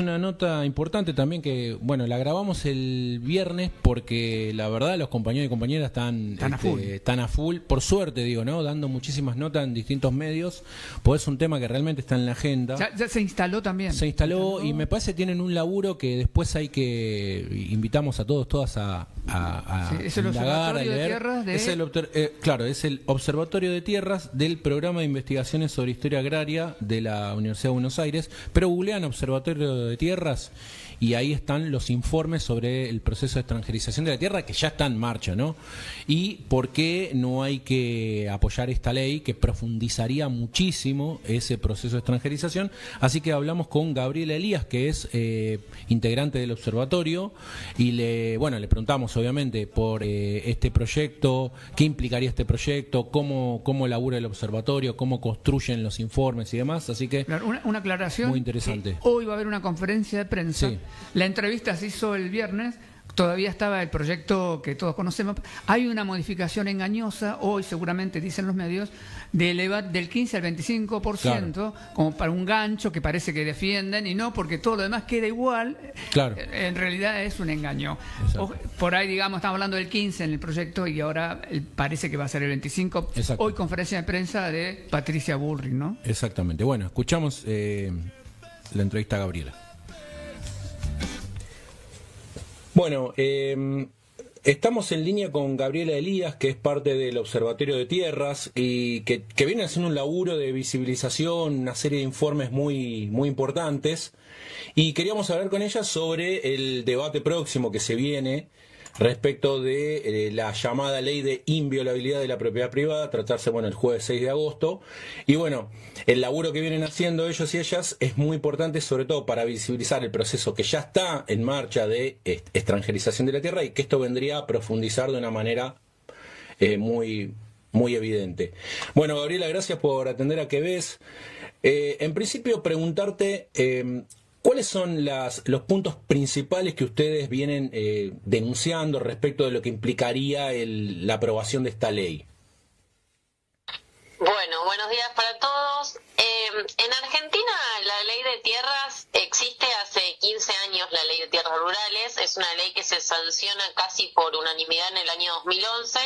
Una nota importante también que, bueno, la grabamos el viernes porque la verdad los compañeros y compañeras están a full, por suerte digo, ¿no? Dando muchísimas notas en distintos medios, pues es un tema que realmente está en la agenda. Ya se instaló también. Se instaló y me parece que tienen un laburo que después hay que, invitamos a todos, todas a sí, es el indagar, a Observatorio de leer. Tierras de... Claro, es el Observatorio de Tierras del Programa de Investigaciones sobre Historia Agraria de la Universidad de Buenos Aires, pero googlean Observatorio de Tierras y ahí están los informes sobre el proceso de extranjerización de la tierra que ya está en marcha, ¿no? Y por qué no hay que apoyar esta ley que profundizaría muchísimo ese proceso de extranjerización. Así que hablamos con Gabriela Elías, que es integrante del observatorio, y le preguntamos obviamente por este proyecto, qué implicaría este proyecto, cómo labura el observatorio, cómo construyen los informes y demás. Así que claro, una aclaración. muy interesante. Hoy va a haber una conferencia de prensa. Sí. La entrevista se hizo el viernes. Todavía estaba el proyecto que todos conocemos. Hay una modificación engañosa, hoy seguramente dicen los medios, de elevar del 15 al 25%, claro, como para un gancho que parece que defienden, y no, porque todo lo demás queda igual. Claro. En realidad es un engaño. Por ahí, digamos, estamos hablando del 15 en el proyecto y ahora parece que va a ser el 25. Exacto. Hoy conferencia de prensa de Patricia Bullrich, ¿no? Exactamente. Bueno, escuchamos la entrevista a Gabriela. Bueno, estamos en línea con Gabriela Elías, que es parte del Observatorio de Tierras y que viene haciendo un laburo de visibilización, una serie de informes muy, muy importantes. Y queríamos hablar con ella sobre el debate próximo que se viene respecto de la llamada ley de inviolabilidad de la propiedad privada, a tratarse, el jueves 6 de agosto. Y el laburo que vienen haciendo ellos y ellas es muy importante, sobre todo para visibilizar el proceso que ya está en marcha de extranjerización de la tierra y que esto vendría a profundizar de una manera muy, muy evidente. Bueno, Gabriela, gracias por atender a ¿Qué ves? En principio, preguntarte... ¿cuáles son los puntos principales que ustedes vienen denunciando respecto de lo que implicaría la aprobación de esta ley? Bueno, buenos días para todos. En Argentina la ley de tierras existe hace 15 años, la ley de tierras rurales. Es una ley que se sanciona casi por unanimidad en el año 2011,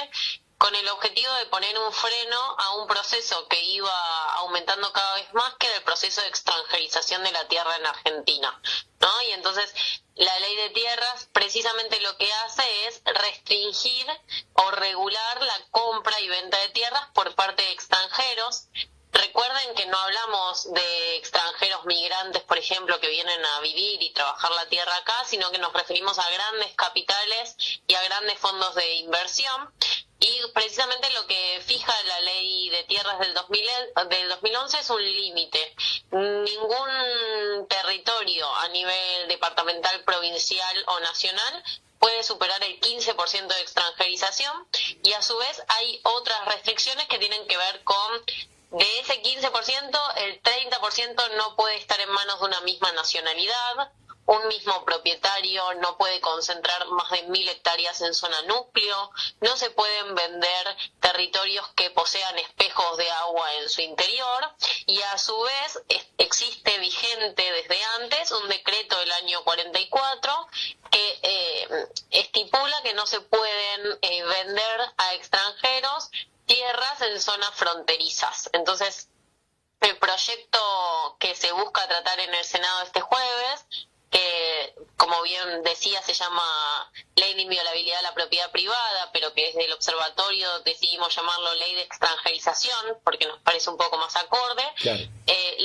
con el objetivo de poner un freno a un proceso que iba aumentando cada vez más, que era el proceso de extranjerización de la tierra en Argentina, ¿no? Y entonces la ley de tierras precisamente lo que hace es restringir o regular la compra y venta de tierras por parte de extranjeros. Recuerden que no hablamos de extranjeros migrantes, por ejemplo, que vienen a vivir y trabajar la tierra acá, sino que nos referimos a grandes capitales y a grandes fondos de inversión. Y precisamente lo que fija la ley de tierras del 2011 es un límite. Ningún territorio a nivel departamental, provincial o nacional puede superar el 15% de extranjerización, y a su vez hay otras restricciones que tienen que ver con... De ese 15%, el 30% no puede estar en manos de una misma nacionalidad. Un mismo propietario no puede concentrar más de 1.000 hectáreas en zona núcleo. No se pueden vender territorios que posean espejos de agua en su interior. Y a su vez existe vigente desde antes un decreto del año 44 que estipula que no se pueden vender a extranjeros tierras en zonas fronterizas. Entonces, el proyecto que se busca tratar en el Senado este jueves, que como bien decía se llama Ley de Inviolabilidad de la Propiedad Privada, pero que desde el observatorio decidimos llamarlo Ley de Extranjerización porque nos parece un poco más acorde. Claro.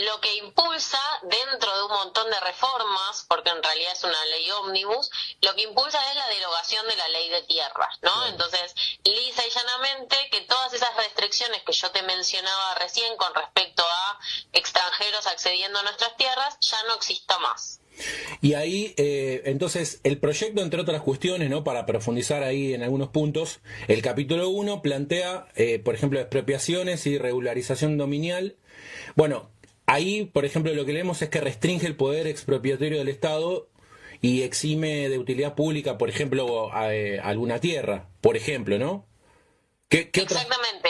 Lo que impulsa, dentro de un montón de reformas, porque en realidad es una ley ómnibus, lo que impulsa es la derogación de la ley de tierras, ¿no? Claro. Entonces, lisa y llanamente, que todas esas restricciones que yo te mencionaba recién con respecto a extranjeros accediendo a nuestras tierras, ya no exista más. Y ahí, entonces, el proyecto, entre otras cuestiones, ¿no? Para profundizar ahí en algunos puntos, el capítulo 1 plantea, por ejemplo, expropiaciones y regularización dominial. Bueno, ahí, por ejemplo, lo que leemos es que restringe el poder expropiatorio del Estado y exime de utilidad pública, por ejemplo, alguna tierra, por ejemplo, ¿no? ¿Qué Exactamente.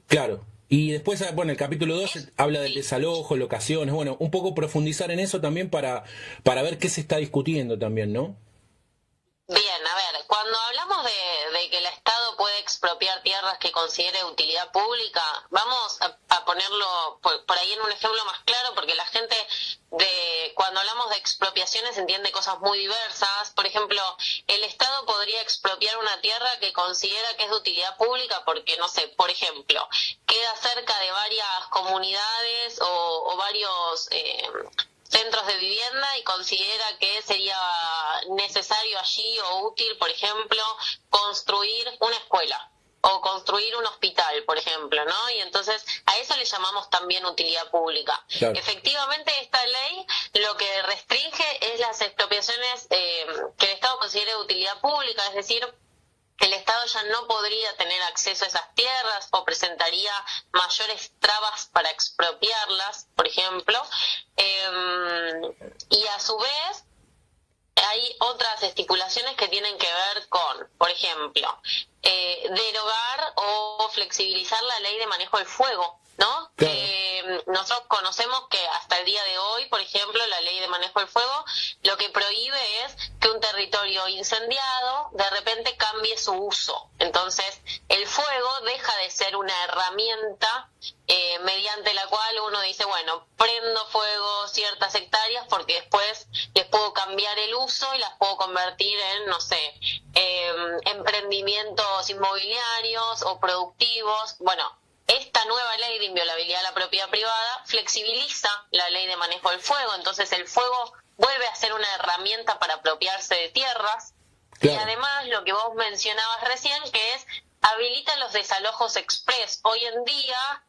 Claro. Y después, bueno, el capítulo 2 habla del desalojo, locaciones, bueno, un poco profundizar en eso también para ver qué se está discutiendo también, ¿no? Bien, a ver, cuando hablamos de que el Estado puede expropiar tierras que considere de utilidad pública, vamos a ponerlo por ahí en un ejemplo más claro, porque la gente cuando hablamos de expropiaciones entiende cosas muy diversas. Por ejemplo, el Estado podría expropiar una tierra que considera que es de utilidad pública porque, no sé, por ejemplo, queda cerca de varias comunidades o varios centros de vivienda y considera que sería necesario allí o útil, por ejemplo, construir una escuela o construir un hospital, por ejemplo, ¿no? Y entonces a eso le llamamos también utilidad pública. Claro. Efectivamente, esta ley lo que restringe es las expropiaciones que el Estado considere de utilidad pública, es decir, el Estado ya no podría tener acceso a esas tierras o presentaría mayores trabas para expropiarlas, por ejemplo. Y a su vez, hay otras estipulaciones que tienen que ver con, por ejemplo, derogar o flexibilizar la ley de manejo del fuego, ¿no? Claro. Nosotros conocemos que hasta el día de hoy, por ejemplo, la ley de manejo del fuego lo que prohíbe es que un territorio incendiado de repente cambie su uso. Entonces, el fuego deja de ser una herramienta mediante la cual uno dice, bueno, prendo fuego ciertas hectáreas porque después les puedo cambiar el uso y las puedo convertir en, no sé, emprendimientos inmobiliarios o productivos. Bueno, esta nueva ley de inviolabilidad de la propiedad privada flexibiliza la ley de manejo del fuego, entonces el fuego vuelve a ser una herramienta para apropiarse de tierras. Claro. Y además lo que vos mencionabas recién, que es habilita los desalojos express. Hoy en día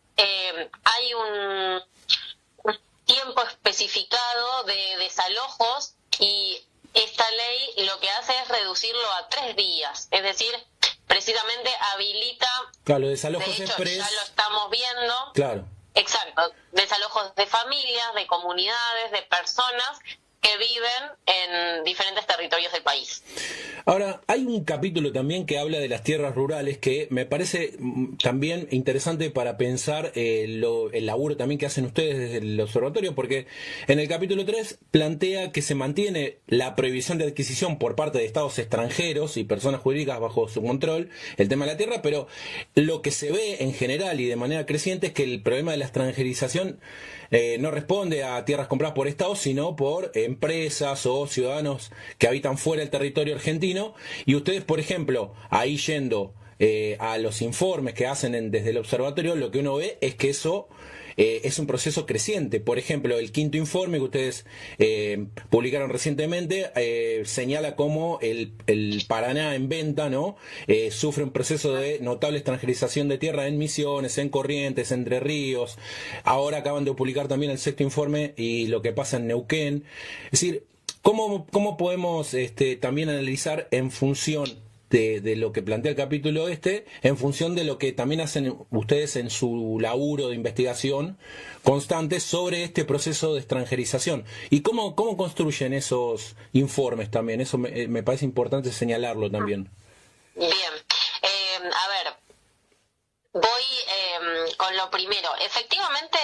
hay un tiempo especificado de desalojos y esta ley lo que hace es reducirlo a 3 días, es decir, precisamente habilita, claro, desalojos de hecho, express. Ya lo estamos viendo. Claro. Exacto, desalojos de familias, de comunidades, de personas que viven en diferentes territorios del país. Ahora, hay un capítulo también que habla de las tierras rurales que me parece también interesante para pensar el laburo también que hacen ustedes desde el observatorio, porque en el capítulo 3 plantea que se mantiene la prohibición de adquisición por parte de estados extranjeros y personas jurídicas bajo su control, el tema de la tierra, pero lo que se ve en general y de manera creciente es que el problema de la extranjerización no responde a tierras compradas por estados, sino por empresas o ciudadanos que habitan fuera del territorio argentino. Y ustedes, por ejemplo, ahí yendo a los informes que hacen desde el observatorio, lo que uno ve es que eso es un proceso creciente. Por ejemplo, el 5º informe que ustedes publicaron recientemente señala cómo el Paraná en venta, ¿no? Sufre un proceso de notable extranjerización de tierra en Misiones, en Corrientes, Entre Ríos. Ahora acaban de publicar también el 6º informe y lo que pasa en Neuquén. Es decir, ¿cómo podemos también analizar en función de lo que plantea el capítulo en función de lo que también hacen ustedes en su laburo de investigación constante sobre este proceso de extranjerización? ¿Y cómo construyen esos informes también? Eso me parece importante señalarlo también. Bien, a ver, voy con lo primero. Efectivamente,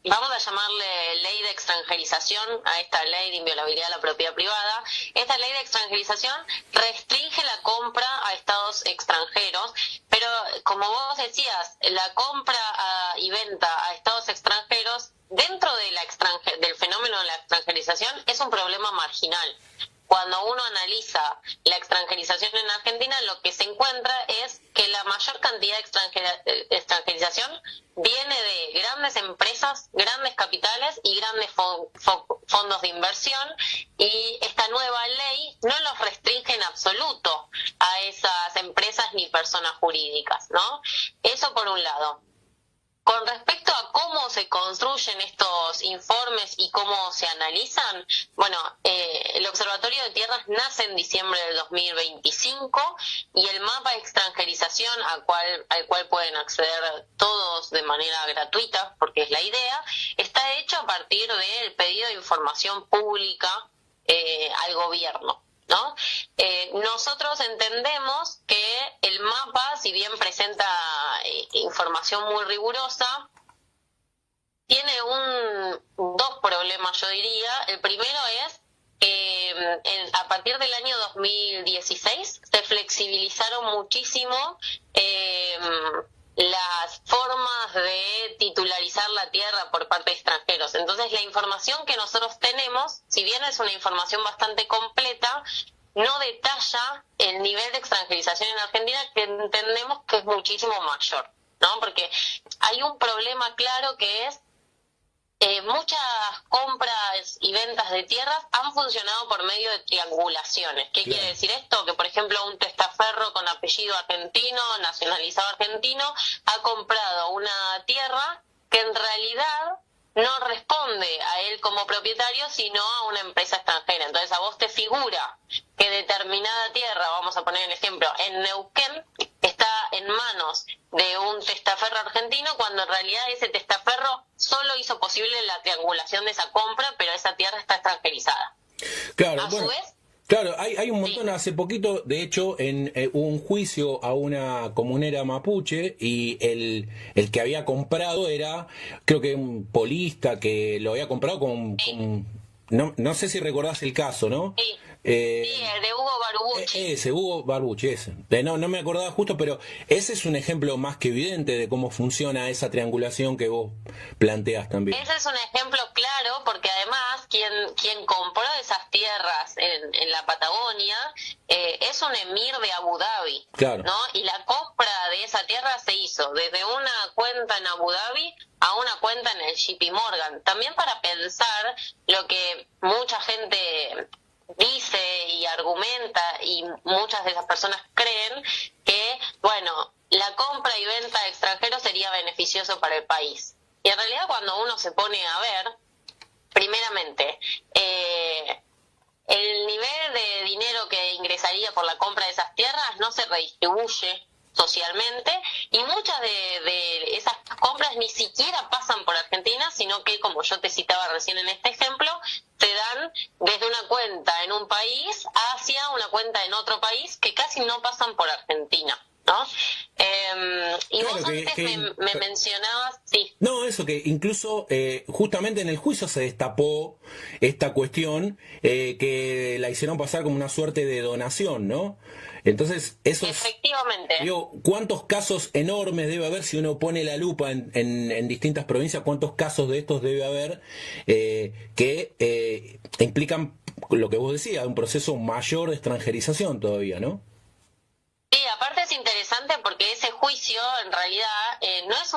vamos a llamarle ley de extranjerización a esta ley de inviolabilidad de la propiedad privada. Esta ley de extranjerización restringe la compra a estados extranjeros, pero como vos decías, la compra y venta a estados extranjeros dentro de del fenómeno de la extranjerización es un problema marginal. Cuando uno analiza la extranjerización en Argentina, lo que se encuentra es que la mayor cantidad de extranjerización viene de grandes empresas, grandes capitales y grandes fondos de inversión, y esta nueva ley no los restringe en absoluto a esas empresas ni personas jurídicas, ¿no? Eso por un lado. Con respecto a cómo se construyen estos informes y cómo se analizan, bueno, el Observatorio de Tierras nace en diciembre del 2025 y el mapa de extranjerización al cual pueden acceder todos de manera gratuita, porque es la idea, está hecho a partir del pedido de información pública al gobierno. ¿no? Nosotros entendemos que el mapa, si bien presenta información muy rigurosa, tiene dos problemas, yo diría. El primero es que a partir del año 2016 se flexibilizaron muchísimo las formas de titularizar la tierra por parte de extranjeros. Entonces, la información que nosotros tenemos, si bien es una información bastante completa, no detalla el nivel de extranjerización en Argentina, que entendemos que es muchísimo mayor, ¿no? Porque hay un problema claro que es muchas compras y ventas de tierras han funcionado por medio de triangulaciones. ¿Qué quiere decir esto? Que, por ejemplo, un testaferro con apellido argentino, nacionalizado argentino, ha comprado una tierra que en realidad no responde a él como propietario, sino a una empresa extranjera. Entonces, a vos te figura que determinada tierra, vamos a poner el ejemplo, en Neuquén, está en manos de un testaferro argentino, cuando en realidad ese testaferro solo hizo posible la triangulación de esa compra, pero esa tierra está extranjerizada. Claro, A su vez, claro, hay un montón. Hace poquito, de hecho, hubo un juicio a una comunera mapuche y el que había comprado era, creo que un polista que lo había comprado no sé si recordás el caso, ¿no? sí, el de Hugo Barbucci. Hugo Barbucci, ese. No me acordaba justo, pero ese es un ejemplo más que evidente de cómo funciona esa triangulación que vos planteás también. Ese es un ejemplo claro, porque además quien compró esas tierras en la Patagonia es un emir de Abu Dhabi, claro, ¿no? Y la compra de esa tierra se hizo desde una cuenta en Abu Dhabi a una cuenta en el JP Morgan. También para pensar lo que mucha gente dice y argumenta, y muchas de esas personas creen que, bueno, la compra y venta de extranjeros sería beneficioso para el país. Y en realidad, cuando uno se pone a ver, primeramente, el nivel de dinero que ingresaría por la compra de esas tierras no se redistribuye socialmente, y muchas de esas compras ni siquiera pasan por Argentina, sino que, como yo te citaba recién en este ejemplo, se dan desde una cuenta en un país hacia una cuenta en otro país, que casi no pasan por Argentina, ¿no? Y claro, vos antes me mencionabas, sí. No, eso que incluso justamente en el juicio se destapó esta cuestión que la hicieron pasar como una suerte de donación, ¿no? Entonces, eso efectivamente. Digo, ¿cuántos casos enormes debe haber si uno pone la lupa en distintas provincias? ¿Cuántos casos de estos debe haber que implican lo que vos decías, un proceso mayor de extranjerización todavía, ¿no? Sí, aparte es interesante porque ese juicio en realidad no es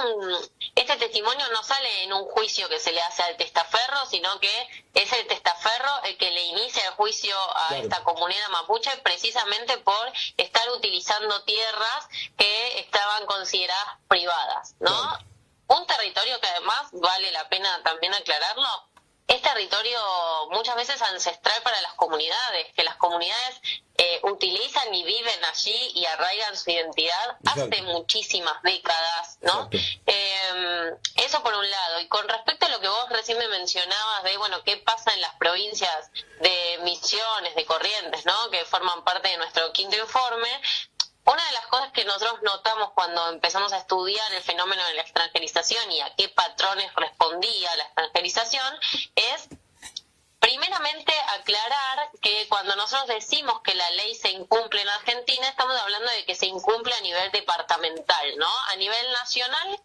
este testimonio no sale en un juicio que se le hace al testaferro, sino que es el testaferro el que le inicia el juicio a esta comunidad mapuche, precisamente por estar utilizando tierras que estaban consideradas privadas, ¿no? Claro. Un territorio que además vale la pena también aclararlo, es territorio muchas veces ancestral para las comunidades, que las comunidades utilizan y viven allí y arraigan su identidad hace muchísimas décadas, ¿no? Eso por un lado. Y con respecto a lo que vos recién me mencionabas de, bueno, qué pasa en las provincias de Misiones, de Corrientes, ¿no?, que forman parte de nuestro quinto informe, una de las cosas que nosotros notamos cuando empezamos a estudiar el fenómeno de la extranjerización y a qué patrones respondía la extranjerización es, primeramente, aclarar que cuando nosotros decimos que la ley se incumple en Argentina, estamos hablando de que se incumple a nivel departamental, ¿no? A nivel nacional,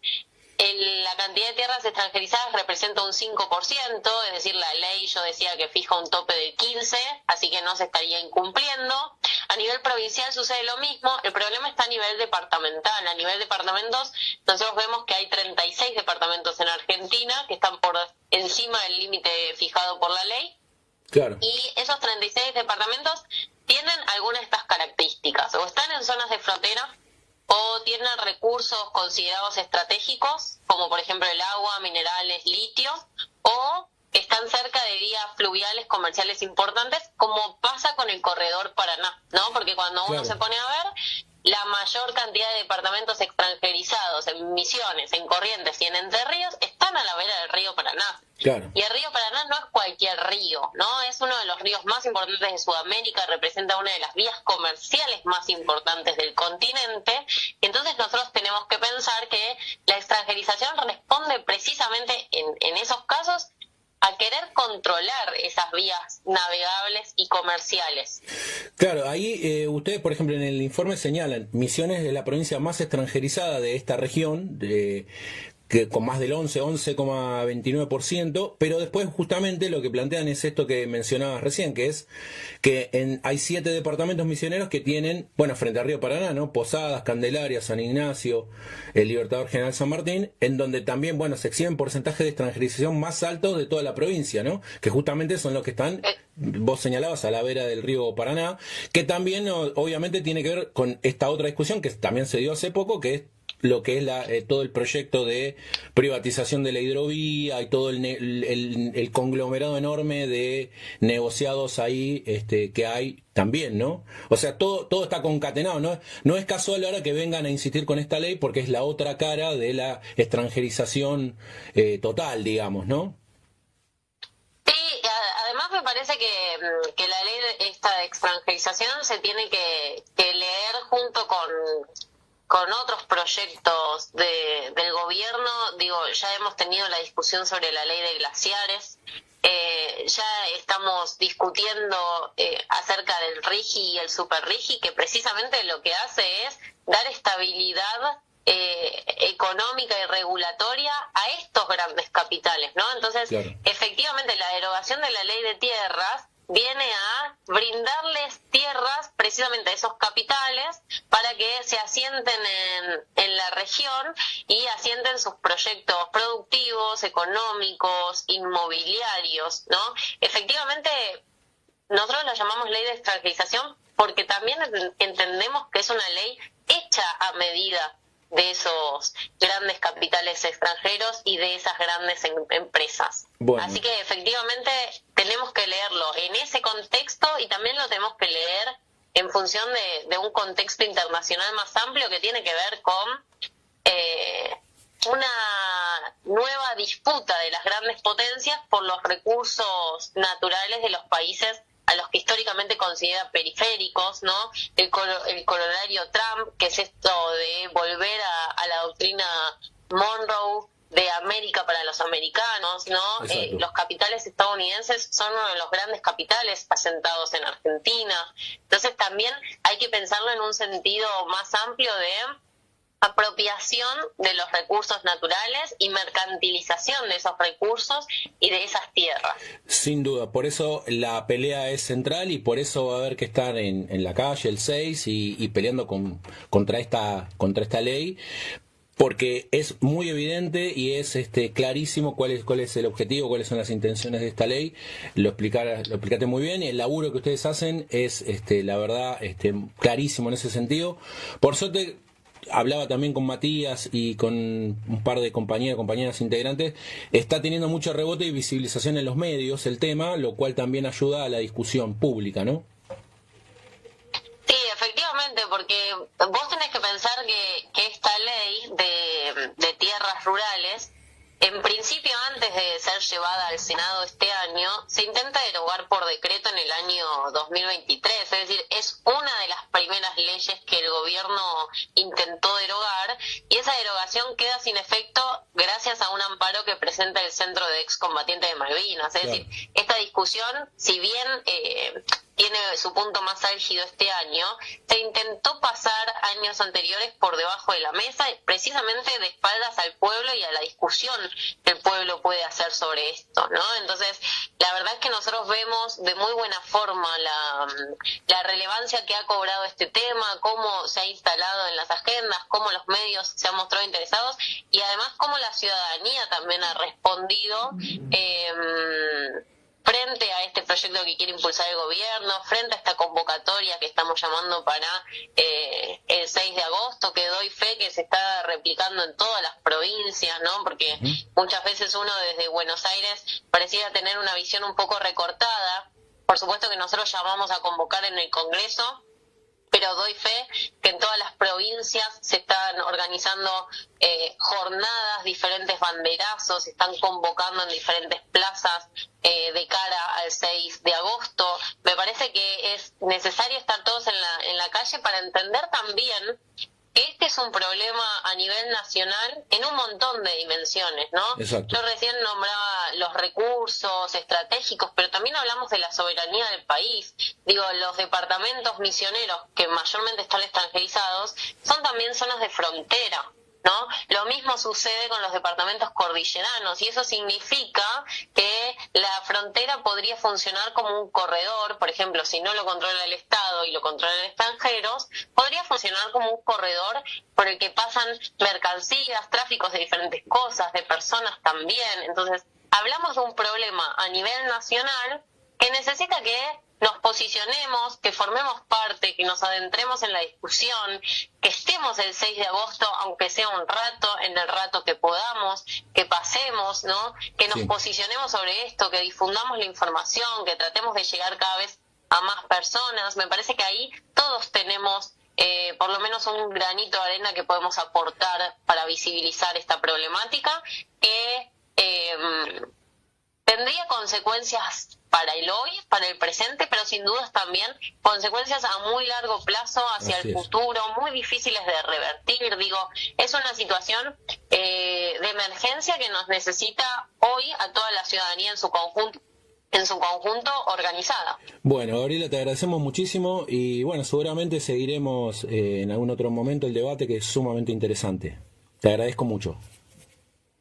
la cantidad de tierras extranjerizadas representa un 5%, es decir, la ley yo decía que fija un tope de 15, así que no se estaría incumpliendo. A nivel provincial sucede lo mismo, el problema está a nivel departamental. A nivel departamentos, nosotros vemos que hay 36 departamentos en Argentina que están por encima del límite fijado por la ley. Claro. Y esos 36 departamentos tienen algunas de estas características, o están en zonas de frontera, o tienen recursos considerados estratégicos, como por ejemplo el agua, minerales, litio, o están cerca de vías fluviales comerciales importantes, como pasa con el corredor Paraná, ¿no? Porque cuando uno se pone a ver, la mayor cantidad de departamentos extranjerizados en Misiones, en Corrientes y en Entre Ríos están a la vera del río Paraná. Claro. Y el río Paraná no es cualquier río, ¿no? Es uno de los ríos más importantes de Sudamérica, representa una de las vías comerciales más importantes del continente. Entonces nosotros tenemos que pensar que la extranjerización responde precisamente en esos casos a querer controlar esas vías navegables y comerciales. Claro, ahí ustedes, por ejemplo, en el informe señalan, Misiones es la provincia más extranjerizada de esta región, que con más del 11,29%, pero después justamente lo que plantean es esto que mencionabas recién, que es que hay 7 departamentos misioneros que tienen, bueno, frente al río Paraná, ¿no? Posadas, Candelaria, San Ignacio, el Libertador General San Martín, en donde también, bueno, se exhiben porcentajes de extranjerización más altos de toda la provincia, ¿no? Que justamente son los que están, vos señalabas, a la vera del río Paraná, que también obviamente tiene que ver con esta otra discusión que también se dio hace poco, que es lo que es todo el proyecto de privatización de la hidrovía y todo el conglomerado enorme de negociados ahí que hay también, ¿no? O sea, todo está concatenado, ¿no? No es casual ahora que vengan a insistir con esta ley porque es la otra cara de la extranjerización total, digamos, ¿no? Sí, además me parece que la ley esta de extranjerización se tiene que leer junto con otros proyectos del gobierno. Digo, ya hemos tenido la discusión sobre la ley de glaciares, ya estamos discutiendo acerca del RIGI y el Super RIGI, que precisamente lo que hace es dar estabilidad económica y regulatoria a estos grandes capitales, ¿no? Entonces, claro, efectivamente, la derogación de la ley de tierras viene a brindarles tierras precisamente a esos capitales para que se asienten en la región y asienten sus proyectos productivos, económicos, inmobiliarios, ¿no? Efectivamente, nosotros la llamamos ley de extranjerización porque también entendemos que es una ley hecha a medida de esos grandes capitales extranjeros y de esas grandes empresas. Bueno. Así que efectivamente tenemos que leerlo en ese contexto y también lo tenemos que leer en función de un contexto internacional más amplio que tiene que ver con una nueva disputa de las grandes potencias por los recursos naturales de los países a los que históricamente considera periféricos, ¿no? El corolario Trump, que es esto de volver a la doctrina Monroe de América para los americanos, ¿no? Los capitales estadounidenses son uno de los grandes capitales asentados en Argentina. Entonces también hay que pensarlo en un sentido más amplio de apropiación de los recursos naturales y mercantilización de esos recursos y de esas tierras. Sin duda, por eso la pelea es central y por eso va a haber que estar en la calle el 6 y peleando contra esta ley, porque es muy evidente y es clarísimo cuál es el objetivo, cuáles son las intenciones de esta ley. Lo explicaste muy bien y el laburo que ustedes hacen es la verdad clarísimo en ese sentido. Por suerte hablaba también con Matías y con un par de compañeras integrantes, está teniendo mucho rebote y visibilización en los medios el tema, lo cual también ayuda a la discusión pública, ¿no? Sí, efectivamente, porque vos tenés que pensar que esta ley de tierras rurales, en principio, antes de ser llevada al Senado este año, se intenta derogar por decreto en el año 2023. Es decir, es una de las primeras leyes que el gobierno intentó derogar y esa derogación queda sin efecto gracias a un amparo que presenta el Centro de Excombatientes de Malvinas. Es decir, esta discusión, si bien tiene su punto más álgido este año, se intentó pasar años anteriores por debajo de la mesa, precisamente de espaldas al pueblo y a la discusión que el pueblo puede hacer sobre esto, ¿no? Entonces, la verdad es que nosotros vemos de muy buena forma la relevancia que ha cobrado este tema, cómo se ha instalado en las agendas, cómo los medios se han mostrado interesados y además cómo la ciudadanía también ha respondido frente a este proyecto que quiere impulsar el gobierno, frente a esta convocatoria que estamos llamando para el 6 de agosto, que doy fe que se está replicando en todas las provincias, ¿no? Porque muchas veces uno desde Buenos Aires pareciera tener una visión un poco recortada. Por supuesto que nosotros llamamos a convocar en el Congreso, pero ejemplo, doy fe que en todas las provincias se están organizando jornadas, diferentes banderazos, se están convocando en diferentes plazas de cara al 6 de agosto. Me parece que es necesario estar todos en la calle para entender también que este es un problema a nivel nacional en un montón de dimensiones, ¿no? Exacto. Yo recién nombraba los recursos estratégicos, pero también hablamos de la soberanía del país. Digo, los departamentos misioneros, que mayormente están extranjerizados, son también zonas de frontera, ¿no? Lo mismo sucede con los departamentos cordilleranos, y eso significa que la frontera podría funcionar como un corredor. Por ejemplo, si no lo controla el Estado y lo controlan extranjeros, podría funcionar como un corredor por el que pasan mercancías, tráficos de diferentes cosas, de personas también. Entonces, hablamos de un problema a nivel nacional que necesita que nos posicionemos, que formemos parte, que nos adentremos en la discusión, que estemos el 6 de agosto, aunque sea un rato, en el rato que podamos, que pasemos, ¿no? Que nos posicionemos sobre esto, que difundamos la información, que tratemos de llegar cada vez a más personas. Me parece que ahí todos tenemos por lo menos un granito de arena que podemos aportar para visibilizar esta problemática que tendría consecuencias para el hoy, para el presente, pero sin dudas también consecuencias a muy largo plazo hacia el futuro, muy difíciles de revertir. Digo, es una situación de emergencia que nos necesita hoy a toda la ciudadanía en su conjunto organizada. Bueno, Gabriela, te agradecemos muchísimo y bueno, seguramente seguiremos en algún otro momento el debate, que es sumamente interesante. Te agradezco mucho.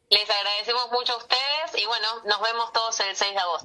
Les agradecemos mucho a ustedes y bueno, nos vemos todos el 6 de agosto.